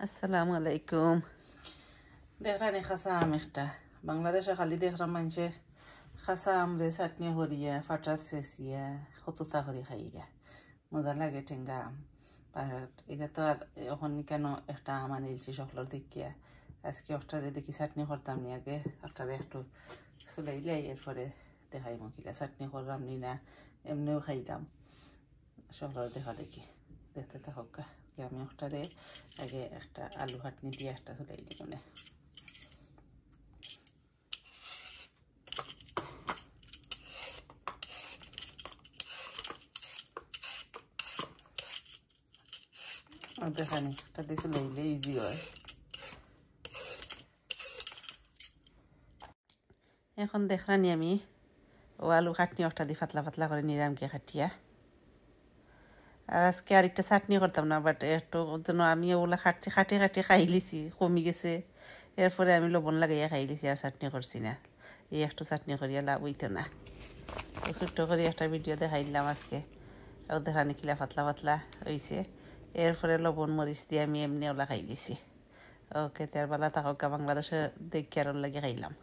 আসসালামু আলাইকুম। দেখরানি খাসা আম একটা বাংলাদেশে খালি দেখলাম মানুষে খাসা আমরে চাটনি করিয়া ফাটাত চেঁচিয়া সতুতা করে খাইয়া মজা লাগে টেঙ্গা আম। আর এটা তো আর এখন কেন একটা আম আনিলছি সকলের দেখিয়া আজকে একটারে দেখি চাটনি করতাম নি আগে একটারে একটু চুলাইলাই এরপরে দেখাই মকিলা চাটনি করলাম নি না এমনিও খাইলাম সকলের দেখা দেখি দেখতে থাকুক আমি একটারে আগে একটা আলু হাটনি দিয়ে একটা চুলাই দিব না দেখানি একটা দিয়ে চুলাইলে ইজি হয়। এখন দেখরানি আমি ও আলু খাটনি একটা দিয়ে পাতলা পাতলা করে নিরাম গিয়ে খাটিয়া আর আজকে আরেকটা চাটনি করতাম না বাট একটু যেন আমি ওগুলা খাটছি খাটি খাটি খাই লিছি কমি গেছে এরপরে আমি লবণ লাগাইয়া খাই লিছি আর চাটনি করছি না এই একটু চাটনি করিয়া লাভ হইতো না তো ছোট্ট করে একটা ভিডিও দেখাইলাম আজকে ও দেখানি কিলা পাতলা পাতলা হয়েছে এরপরে লবণ মরিচ দিয়ে আমি এমনি ওলা খাই লিছি ওকে তার বেলা থাকা বাংলাদেশে দেখি আর লাগে খাইলাম।